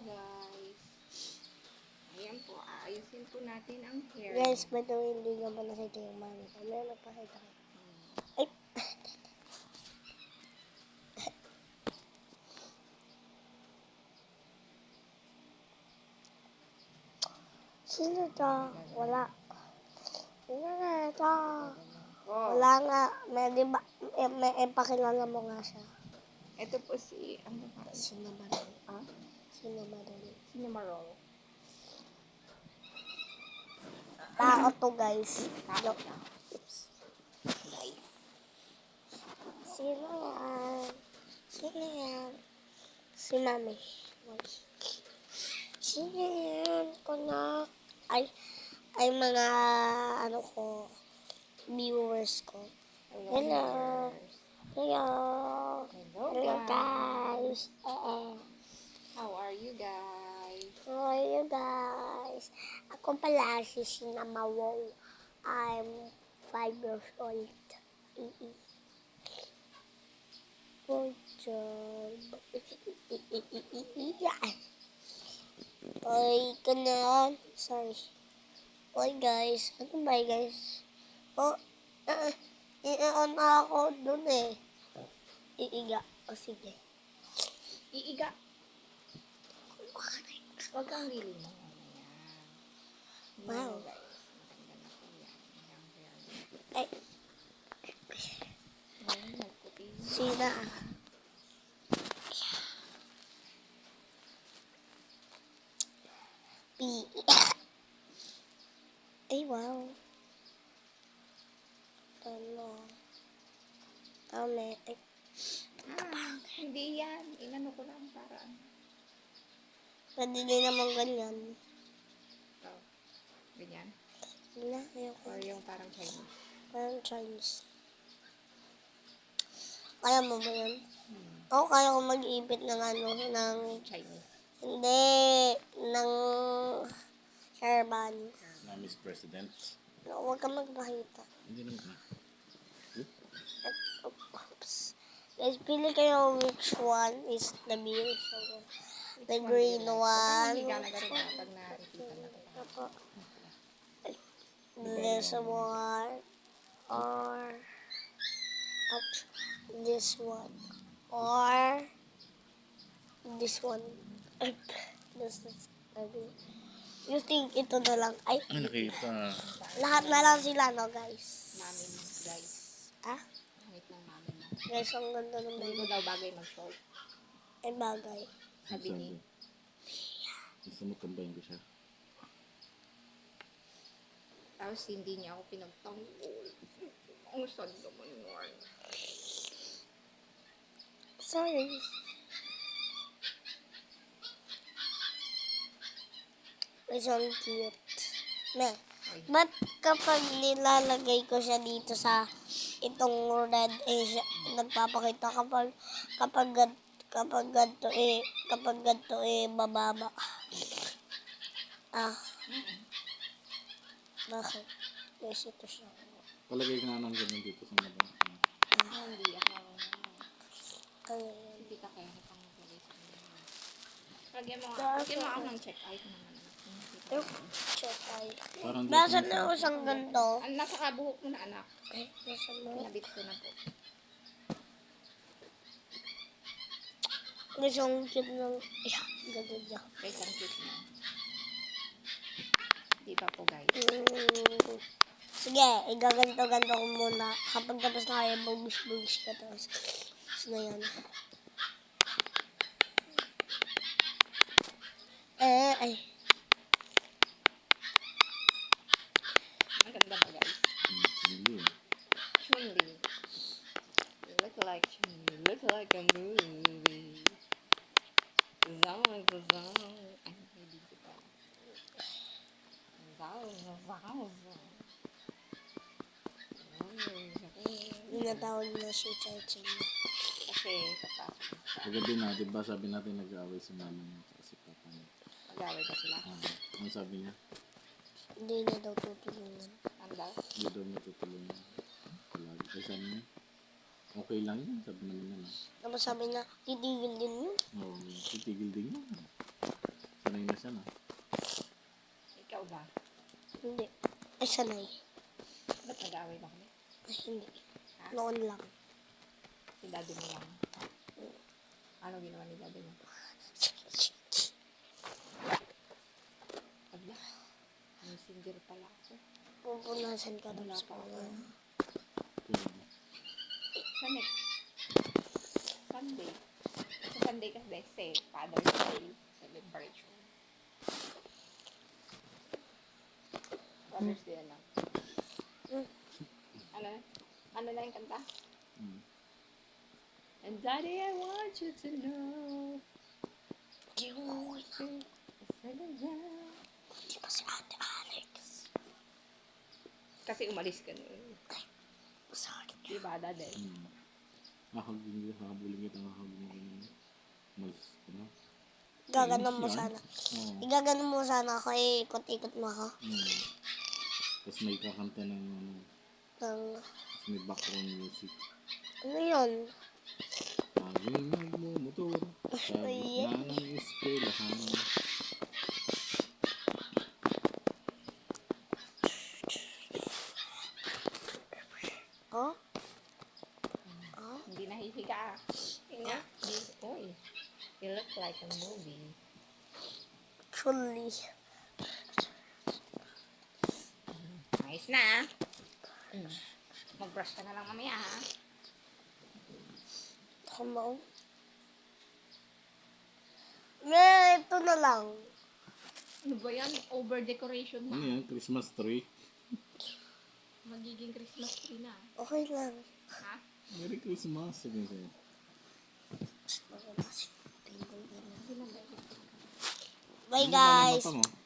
guys. Ayan po, aayusin po natin ang hair. Guys, by the way, hindi nga pala ito yung mami ko. Meron nagpakita ko. Ay! Sino to? Wala. Sino na ito? Wala nga. May pakilala mo nga siya. Ito po si, ano ba? Sino ba rin? Ah? Sino ba rin? Sino Marol? Tao to, guys. Tao. Oops. Guys. Sino yan? Sino yan? Si mami. Sino yan? Kuna. Ay mga, ano ko, viewers ko. Hello. Hello. Hello, guys. How are you guys? How are you guys? Ako pala si Sinamawaw. I'm 5 years old. Good job. Oy, kanon. Sorry. Oy, guys. Ano ba, guys? Oh, i-on na ako dun eh. Iiga. O, sige. Iiga. Huwag kang lili mo. Wow. Guys, maganda na po yan. Yung hair. Ay, Ngayon, nagputi. sina. Ay, wow. Tama. Tama. Ay, Hindi yan. Inano ko lang para ano. pwede din naman ganyan. Ito. Ganyan. Wala, ayoko. Or yung parang Chinese. Parang Chinese. Kaya mo ba yun? Oo, kaya ko mag-ipit ng ano, ng... Chinese. Hindi, ng hairband. Na Miss President. No, huwag ka magpakita. Hindi naman na. Oops. Guys, pili kayo which one is the best. So, the green one. Higa na ganun na pag nakikita na kita. Apo. This one. Or... Ouch. This one. Or... This one. This is ugly. You think ito na lang? Ay, Ay, nakita. lahat na lang sila, no, guys? Mami mo, guys. Ah? Pangit ng mami mo. Guys, ang ganda ng Hindi ko baby. daw bagay mag-short. Ay, bagay. Sabi ni. Gusto mo kambayin ko siya. Tapos hindi niya ako pinagtanggol. Ang sad naman yun. Sorry. It's so cute. Me. Ba't kapag nilalagay ko siya dito sa itong red, nagpapakita kapag ganito bababa. Ah. Bakit? Yes, ito siya. Palagay ka na ng ganyan dito sa mga. Hindi ako. Ay, Hindi ka kaya pang maglagay sa kanya. Lagyan mo ako ng check-out naman. check ay. Parang Nasa na usang ganito? Nasa kabuhok mo na anak. Ay, nasa mo. Pinabit ko na po. Gusto kong cute ng... Yeah, gano'n niya. Guys, ang cute na. Di ba po guys? Sige, igaganto-ganto ko muna. Kapag tapos na kayo, bugis-bugis ka tapos. Tapos na yan. Ay. Ang ganda ba guys? Hindi. Chun-Li. You look like Chun-Li. You look like a movie. Zao. Ay, hindi ko pa. Zao. Tinatawag na si Chai-Chin. Kasi kapasok. Kagabi na, di ba sabi natin nag-aaway si mama niya at si papa niya. Mag-away pa sila. Ano sabi niya? Hindi na daw tutulungan. Ano daw? Hindi daw matutulungan. Palagi. Ay sabi niya, okay lang yun. Sabi naman niya na. Tapos sabi niya, titigil din yun. Oo, titigil din yun. minsan ah. Ikaw ba? Hindi. Ay, sanay. Ba't nag-aaway ba kami? Ay, hindi. Ha? Noon lang. Si daddy mo lang. Ano ginawa ni daddy mo? Abla, messenger pala ako. Pupunasan ka dun Wala sa pa ako. mga... Pwede. Sa next Sunday. Sa Sunday kasi Father's Day celebration. Father's Day lang. Ano? Ano na yung kanta? Mm. And Daddy, I want you to know. Hindi ko okay na. Hindi pa si Ate Alex. Kasi umalis ka nun. Masakit. Diba, Daddy? Habulin kita. Malis ka na. Gaganon mo Inis yan. sana. Oo. Igaganon mo sana ako eh. Ikot-ikot mo ako. Tapos may kakanta ng ano, Ng... tapos may background music. Ano yun? Laging nagmumotor sa gitna ng eskwelahan. Oh? Oh? Hindi nahihiga. Tingnan. Uy. You look like a movie. Actually. Nice na. Mag-brush ka na lang mamaya, ha? Come on. Eh, ito na lang. Ano ba yan? Over decoration Ano na. yan? Christmas tree? Magiging Christmas tree na. Okay lang. Ha? Merry Christmas. Sige, sige. Bye guys. Ano ba na mata mo?